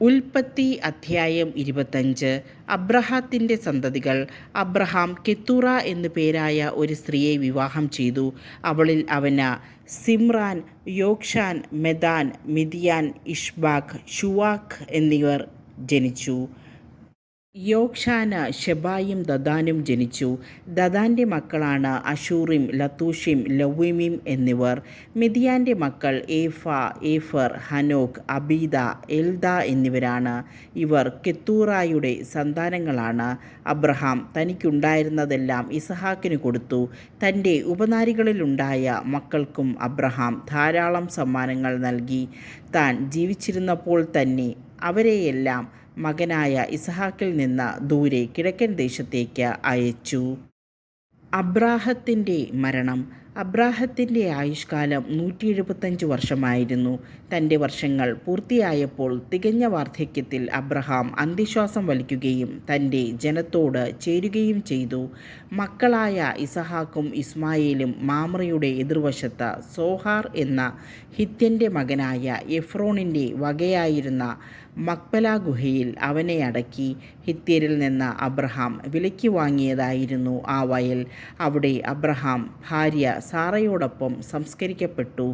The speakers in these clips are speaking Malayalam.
ഉൽപ്പത്തി അധ്യായം 25. അബ്രാഹത്തിന്റെ സന്തതികൾ. അബ്രഹാം കെത്തൂറ എന്നു പേരായ ഒരു സ്ത്രീയെ വിവാഹം ചെയ്തു. അവളിൽ അവന് സിമ്രാൻ, യോക്ഷാൻ, മെദാൻ, മിദിയാൻ, ഇഷ്ബാക്ക്, ഷുവാക്ക് എന്നിവർ ജനിച്ചു. യോക്ഷാന് ഷെബായും ദദാനും ജനിച്ചു. ദദാന്റെ മക്കളാണ് അഷൂറിം, ലത്തൂഷിം, ലവ്വീമിം എന്നിവർ. മിദിയാന്റെ മക്കൾ ഏഫ, ഏഫർ, ഹനോക്ക്, അബീദ, എൽദ എന്നിവരാണ്. ഇവർ കെത്തൂറായുടെ സന്താനങ്ങളാണ്. അബ്രഹാം തനിക്കുണ്ടായിരുന്നതെല്ലാം ഇസഹാക്കിന് കൊടുത്തു. തൻ്റെ ഉപനാരികളിലുണ്ടായ മക്കൾക്കും അബ്രഹാം ധാരാളം സമ്മാനങ്ങൾ നൽകി. താൻ ജീവിച്ചിരുന്നപ്പോൾ തന്നെ അവരെയെല്ലാം മകനായ ഇസഹാക്കിൽ നിന്ന് ദൂരെ കിഴക്കൻ ദേശത്തേക്ക് അയച്ചു. അബ്രാഹത്തിൻ്റെ മരണം. അബ്രാഹത്തിൻ്റെ ആയുഷ്കാലം 175 വർഷമായിരുന്നു. തൻ്റെ വർഷങ്ങൾ പൂർത്തിയായപ്പോൾ തികഞ്ഞ വാർദ്ധക്യത്തിൽ അബ്രഹാം അന്ത്യശ്വാസം വലിക്കുകയും തൻ്റെ ജനത്തോട് ചേരുകയും ചെയ്തു. മക്കളായ ഇസഹാക്കും ഇസ്മായേലും മാമ്രയുടെ എതിർവശത്ത് സോഹാർ എന്ന ഹിത്യൻ്റെ മകനായ എഫ്രോണിൻ്റെ വകയായിരുന്ന മക്പല ഗുഹയിൽ അവനെ അടക്കി. ഹിത്യരിൽ നിന്ന് അബ്രഹാം വിലയ്ക്ക് വാങ്ങിയതായിരുന്നു ആ വയൽ. അവിടെ അബ്രഹാം ഭാര്യ സാറയോടൊപ്പം സംസ്കരിക്കപ്പെട്ടു.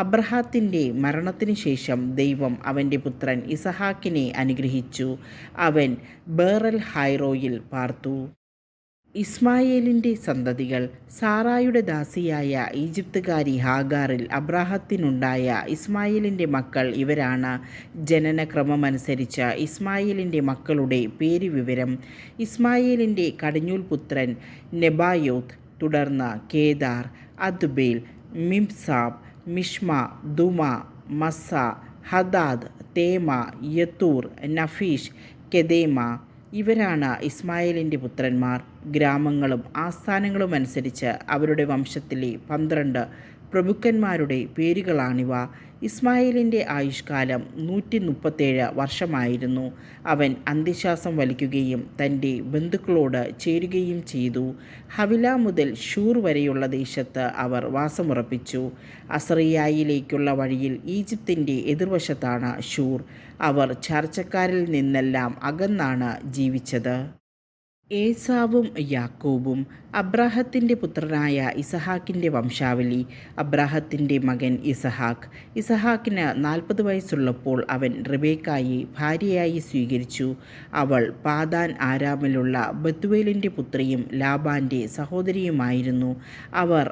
അബ്രഹാത്തിൻ്റെ മരണത്തിനു ശേഷം ദൈവം അവൻ്റെ പുത്രൻ ഇസഹാക്കിനെ അനുഗ്രഹിച്ചു. അവൻ ബേറൽ ഹൈറോയിൽ പാർത്തു. ഇസ്മായേലിൻ്റെ സന്തതികൾ. സാറായുടെ ദാസിയായ ഈജിപ്തുകാരി ഹാഗാറിൽ അബ്രാഹത്തിനുണ്ടായ ഇസ്മായേലിൻ്റെ മക്കൾ ഇവരാണ്. ജനനക്രമമനുസരിച്ച് ഇസ്മായേലിൻ്റെ മക്കളുടെ പേരുവിവരം. ഇസ്മായേലിൻ്റെ കടിഞ്ഞൂൽ പുത്രൻ നെബായോത്ത്, തുടർന്ന് കേദാർ, അദ്ബേൽ, മിബ്സാം, മിഷ്മ, ദുമ, മസ്സ, ഹദാദ്, തേമ, യത്തൂർ, നഫീഷ്, കെദേമ. ഇവരാണ് ഇസ്മായേലിൻ്റെ പുത്രന്മാർ. ഗ്രാമങ്ങളും ആസ്ഥാനങ്ങളും അനുസരിച്ച് അവരുടെ വംശത്തിലെ 12 പ്രഭുക്കന്മാരുടെ പേരുകളാണിവ. ഇസ്മായേലിൻ്റെ ആയുഷ്കാലം 137 വർഷമായിരുന്നു. അവൻ അന്ത്യശ്വാസം വലിക്കുകയും തൻ്റെ ബന്ധുക്കളോട് ചേരുകയും ചെയ്തു. ഹവില മുതൽ ഷൂർ വരെയുള്ള ദേശത്ത് അവർ വാസമുറപ്പിച്ചു. അസറിയായിലേക്കുള്ള വഴിയിൽ ഈജിപ്തിൻ്റെ എതിർവശത്താണ് ഷൂർ. അവർ ചാർച്ചക്കാരിൽ നിന്നെല്ലാം അകന്നാണ് ജീവിച്ചത്. ഏസാവും യാക്കോബും. അബ്രാഹത്തിൻ്റെ പുത്രനായ ഇസഹാക്കിൻ്റെ വംശാവലി. അബ്രാഹത്തിൻ്റെ മകൻ ഇസഹാക്ക്. ഇസഹാക്കിന് 40 വയസ്സുള്ളപ്പോൾ അവൻ റിബേക്കായെ ഭാര്യയായി സ്വീകരിച്ചു. അവൾ പാദാൻ ആരാമിലുള്ള ബത്തുവേലിൻ്റെ പുത്രിയും ലാബാൻ്റെ സഹോദരിയുമായിരുന്നു. അവർ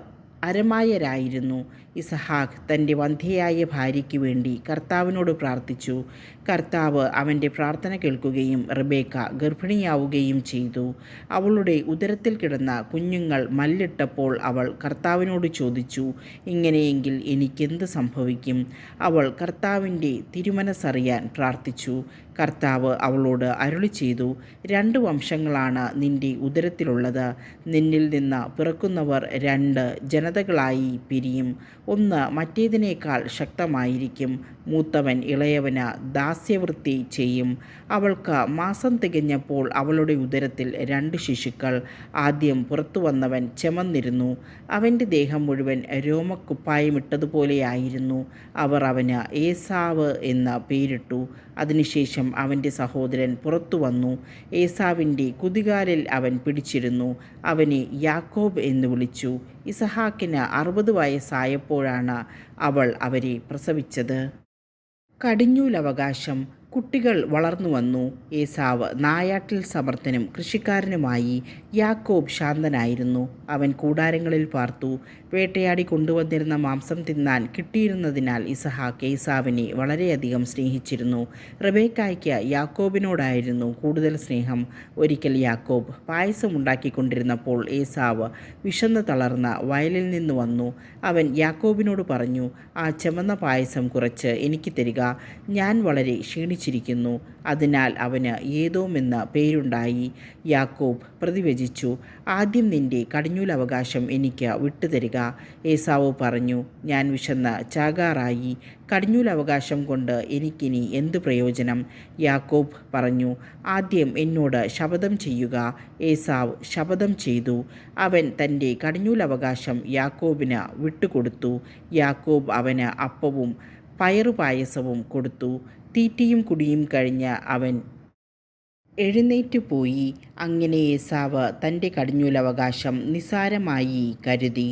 അരമായരായിരുന്നു. ഇസഹാക്ക് തൻ്റെ വന്ധ്യയായ ഭാര്യയ്ക്ക് വേണ്ടി കർത്താവിനോട് പ്രാർത്ഥിച്ചു. കർത്താവ് അവൻ്റെ പ്രാർത്ഥന കേൾക്കുകയും റിബേക്ക ഗർഭിണിയാവുകയും ചെയ്തു. അവളുടെ ഉദരത്തിൽ കിടന്ന കുഞ്ഞുങ്ങൾ മല്ലിട്ടപ്പോൾ അവൾ കർത്താവിനോട് ചോദിച്ചു, ഇങ്ങനെയെങ്കിൽ എനിക്കെന്ത് സംഭവിക്കും? അവൾ കർത്താവിൻ്റെ തിരുമനസ്സറിയാൻ പ്രാർത്ഥിച്ചു. കർത്താവ് അവളോട് അരുളി ചെയ്തു, 2 വംശങ്ങളാണ് നിൻ്റെ ഉദരത്തിലുള്ളത്. നിന്നിൽ നിന്ന് പിറക്കുന്നവർ 2 ജനതകളായി പിരിയും. ഒന്ന് മറ്റേതിനേക്കാൾ ശക്തമായിരിക്കും. മൂത്തവൻ ഇളയവന് ദാസ്യവൃത്തി ചെയ്യും. അവൾക്ക് മാസം തികഞ്ഞപ്പോൾ അവളുടെ ഉദരത്തിൽ 2 ശിശുക്കൾ. ആദ്യം പുറത്തു വന്നവൻ ചെമന്നിരുന്നു. അവൻ്റെ ദേഹം മുഴുവൻ രോമക്കുപ്പായമിട്ടതുപോലെയായിരുന്നു. അവർ അവന് ഏസാവ് എന്ന് പേരിട്ടു. അതിനുശേഷം അവൻ്റെ സഹോദരൻ പുറത്തു വന്നു. ഏസാവിൻ്റെ കുതികാലിൽ അവൻ പിടിച്ചിരുന്നു. അവനെ യാക്കോബ് എന്ന് വിളിച്ചു. ഇസഹാക്കിന് 60 വയസ്സായപ്പോഴാണ് അവൾ അവരെ പ്രസവിച്ചത്. കടിഞ്ഞൂലവകാശം. കുട്ടികൾ വളർന്നു വന്നു. ഏസാവ് നായാട്ടിൽ സമർത്ഥനും കൃഷിക്കാരനുമായി. യാക്കോബ് ശാന്തനായിരുന്നു. അവൻ കൂടാരങ്ങളിൽ പാർത്തു. വേട്ടയാടി കൊണ്ടുവന്നിരുന്ന മാംസം തിന്നാൻ കിട്ടിയിരുന്നതിനാൽ ഇസഹാക്ക് ഏസാവിനെ വളരെയധികം സ്നേഹിച്ചിരുന്നു. റിബേക്കായ്ക്ക് യാക്കോബിനോടായിരുന്നു കൂടുതൽ സ്നേഹം. ഒരിക്കൽ യാക്കോബ് പായസം ഉണ്ടാക്കിക്കൊണ്ടിരുന്നപ്പോൾ ഏസാവ് വിശന്ന് തളർന്ന് വയലിൽ നിന്ന് വന്നു. അവൻ യാക്കോബിനോട് പറഞ്ഞു, ആ ചുമന്ന പായസം കുറച്ച് എനിക്ക് തരിക. ഞാൻ വളരെ ക്ഷീണിച്ചിരിക്കുന്നു. അതിനാൽ അവന് ഏദോം എന്ന പേരുണ്ടായി. യാക്കോബ് പ്രതിവചിച്ചു, ആദ്യം നിൻ്റെ കടിഞ്ഞൂലവകാശം എനിക്ക് വിട്ടുതരിക. ഏസാവ് പറഞ്ഞു, ഞാൻ വിശന്ന് ചാകാറായി. കടിഞ്ഞൂലവകാശം കൊണ്ട് എനിക്കിനി എന്ത് പ്രയോജനം? യാക്കോബ് പറഞ്ഞു, ആദ്യം എന്നോട് ശപഥം ചെയ്യുക. ഏസാവ് ശപഥം ചെയ്തു. അവൻ തൻ്റെ കടിഞ്ഞൂലവകാശം യാക്കോബിന് വിട്ടുകൊടുത്തു. യാക്കോബ് അവന് അപ്പവും പയറുപായസവും കൊടുത്തു. തീറ്റിയും കുടിയും കഴിഞ്ഞ് അവൻ എഴുന്നേറ്റ് പോയി. അങ്ങനെ ഏസാവ് തൻ്റെ കടിഞ്ഞൂലവകാശം നിസ്സാരമായി കരുതി.